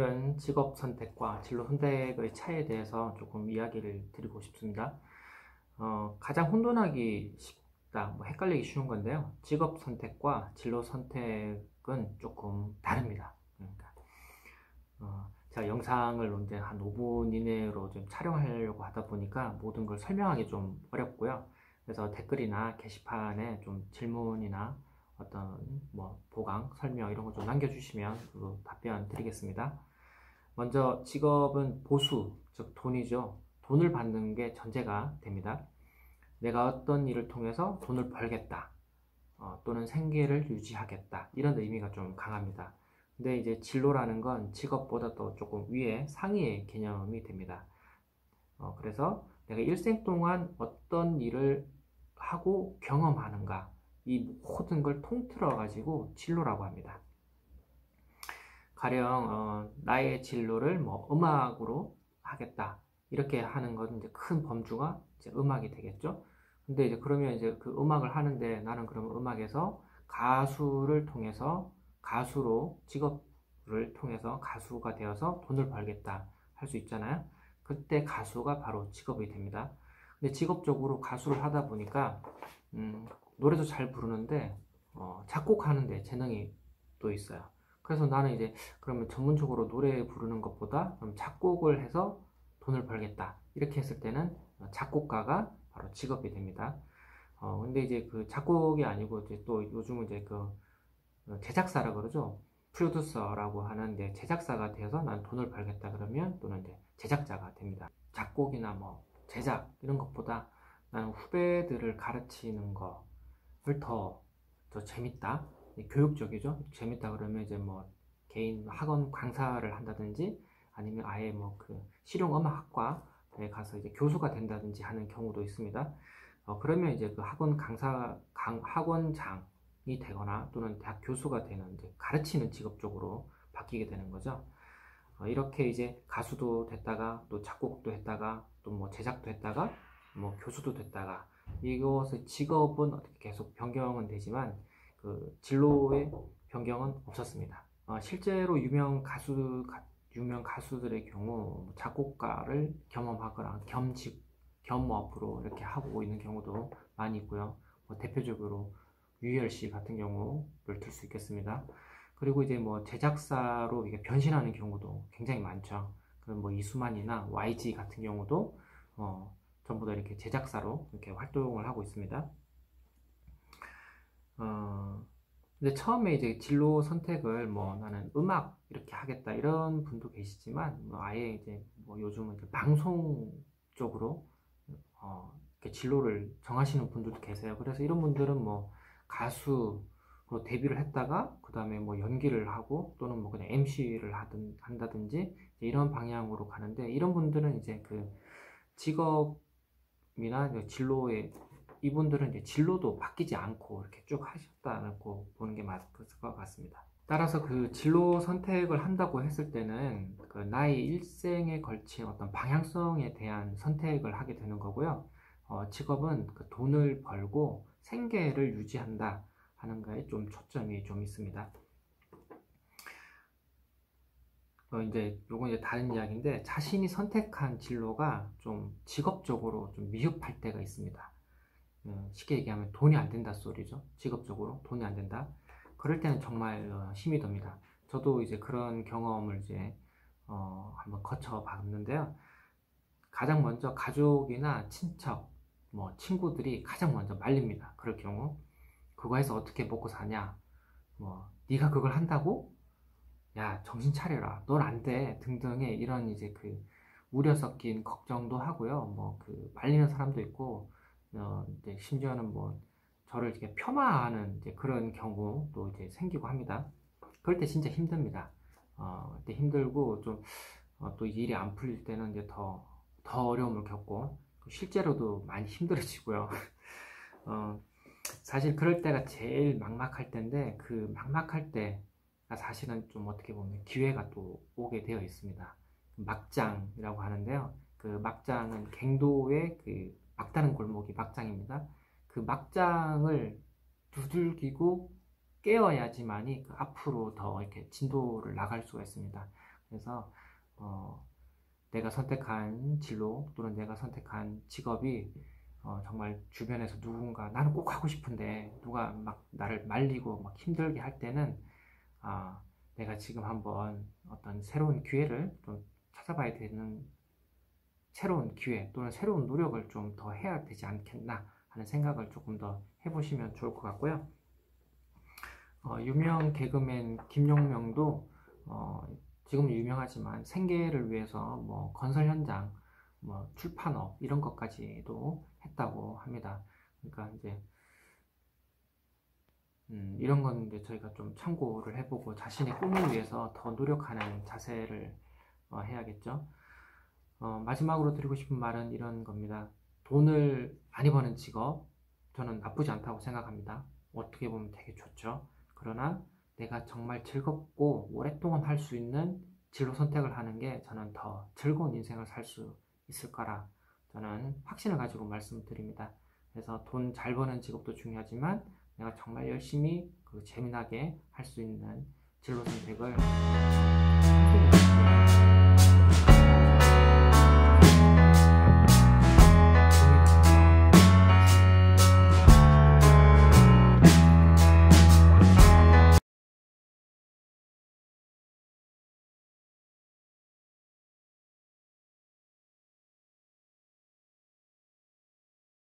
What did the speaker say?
오늘은 직업 선택과 진로 선택의 차이에 대해서 조금 이야기를 드리고 싶습니다. 가장 혼돈하기 쉽다, 헷갈리기 쉬운 건데요. 직업 선택과 진로 선택은 조금 다릅니다. 그러니까, 제가 영상을 이제 한 5분 이내로 좀 촬영하려고 하다 보니까 모든 걸 설명하기 좀 어렵고요. 그래서 댓글이나 게시판에 좀 질문이나 어떤 보강, 설명 이런 거 좀 남겨주시면 그 답변 드리겠습니다. 먼저 직업은 보수, 즉 돈이죠. 돈을 받는 게 전제가 됩니다. 내가 어떤 일을 통해서 돈을 벌겠다, 또는 생계를 유지하겠다, 이런 의미가 좀 강합니다. 근데 이제 진로라는 건 직업보다 또 조금 위에 상위의 개념이 됩니다. 그래서 내가 일생 동안 어떤 일을 하고 경험하는가, 이 모든 걸 통틀어 가지고 진로라고 합니다. 가령 나의 진로를 음악으로 하겠다, 이렇게 하는 건 이제 큰 범주가 이제 음악이 되겠죠. 근데 이제 그러면 이제 그 음악을 하는데 나는 그러면 음악에서 가수를 통해서 가수로 직업을 통해서 가수가 되어서 돈을 벌겠다 할 수 있잖아요. 그때 가수가 바로 직업이 됩니다. 근데 직업적으로 가수를 하다 보니까 노래도 잘 부르는데 작곡하는데 재능이 또 있어요. 그래서 나는 이제 그러면 전문적으로 노래 부르는 것보다 그럼 작곡을 해서 돈을 벌겠다, 이렇게 했을 때는 작곡가가 바로 직업이 됩니다. 근데 이제 그 작곡이 아니고 이제 또 요즘은 이제 그 제작사라 그러죠. 프로듀서라고 하는데 제작사가 되어서 난 돈을 벌겠다 그러면 또는 이제 제작자가 됩니다. 작곡이나 제작 이런 것보다 나는 후배들을 가르치는 거를 더 재밌다, 교육적이죠. 재밌다 그러면 이제 개인 학원 강사를 한다든지 아니면 아예 그 실용음악학과에 가서 이제 교수가 된다든지 하는 경우도 있습니다. 그러면 이제 그 학원장이 되거나 또는 대학 교수가 되는 이제 가르치는 직업 쪽으로 바뀌게 되는 거죠. 이렇게 이제 가수도 됐다가 또 작곡도 했다가 또 제작도 했다가 교수도 됐다가, 이것의 직업은 어떻게 계속 변경은 되지만 그 진로의 변경은 없었습니다. 실제로 유명 가수들의 경우 작곡가를 겸업하거나 겸업으로 이렇게 하고 있는 경우도 많이 있고요. 대표적으로 유열 씨 같은 경우를 들 수 있겠습니다. 그리고 이제 제작사로 이게 변신하는 경우도 굉장히 많죠. 그럼 이수만이나 YG 같은 경우도 전부 다 이렇게 제작사로 이렇게 활동을 하고 있습니다. 근데 처음에 이제 진로 선택을 나는 음악 이렇게 하겠다 이런 분도 계시지만 아예 이제 요즘은 이제 방송 쪽으로 이렇게 진로를 정하시는 분들도 계세요. 그래서 이런 분들은 가수로 데뷔를 했다가 그 다음에 연기를 하고 또는 그냥 MC를 한다든지 이런 방향으로 가는데, 이런 분들은 이제 그 직업이나 진로에 이분들은 이제 진로도 바뀌지 않고 이렇게 쭉 하셨다고 보는 게 맞을 것 같습니다. 따라서 그 진로 선택을 한다고 했을 때는 그 나의 일생에 걸친 어떤 방향성에 대한 선택을 하게 되는 거고요. 직업은 그 돈을 벌고 생계를 유지한다 하는 거에 좀 초점이 좀 있습니다. 요건 이제 다른 이야기인데, 자신이 선택한 진로가 좀 직업적으로 좀 미흡할 때가 있습니다. 쉽게 얘기하면 돈이 안 된다 소리죠. 직업적으로 돈이 안 된다. 그럴 때는 정말 힘이 듭니다. 저도 이제 그런 경험을 이제 한번 거쳐 봤는데요. 가장 먼저 가족이나 친척, 친구들이 가장 먼저 말립니다. 그럴 경우 그거 해서 어떻게 먹고 사냐, 네가 그걸 한다고? 야, 정신 차려라, 넌 안 돼, 등등의 이런 이제 그 우려 섞인 걱정도 하고요. 그 말리는 사람도 있고, 이제 심지어는 저를 이렇게 폄하하는 이제 그런 경우도 이제 생기고 합니다. 그럴 때 진짜 힘듭니다. 그때 힘들고 좀 또 일이 안 풀릴 때는 이제 더 어려움을 겪고 실제로도 많이 힘들어지고요. 사실 그럴 때가 제일 막막할 때인데, 그 막막할 때가 사실은 좀 어떻게 보면 기회가 또 오게 되어 있습니다. 막장이라고 하는데요. 그 막장은 갱도의 그 막다른 골목이 막장입니다. 그 막장을 두들기고 깨어야지만이 그 앞으로 더 이렇게 진도를 나갈 수가 있습니다. 그래서 내가 선택한 진로 또는 내가 선택한 직업이 정말 주변에서 누군가 나는 꼭 하고 싶은데 누가 막 나를 말리고 막 힘들게 할 때는 내가 지금 한번 어떤 새로운 기회를 좀 찾아봐야 되는, 새로운 기회 또는 새로운 노력을 좀 더 해야 되지 않겠나 하는 생각을 조금 더 해보시면 좋을 것 같고요. 유명 개그맨 김용명도 지금은 유명하지만 생계를 위해서 뭐 건설 현장, 뭐 출판업 이런 것까지도 했다고 합니다. 그러니까 이제 이런 건 이제 저희가 좀 참고를 해보고 자신의 꿈을 위해서 더 노력하는 자세를 해야겠죠. 마지막으로 드리고 싶은 말은 이런 겁니다. 돈을 많이 버는 직업, 저는 나쁘지 않다고 생각합니다. 어떻게 보면 되게 좋죠. 그러나 내가 정말 즐겁고 오랫동안 할 수 있는 진로 선택을 하는 게 저는 더 즐거운 인생을 살 수 있을 거라 저는 확신을 가지고 말씀드립니다. 그래서 돈 잘 버는 직업도 중요하지만 내가 정말 열심히 재미나게 할 수 있는 진로 선택을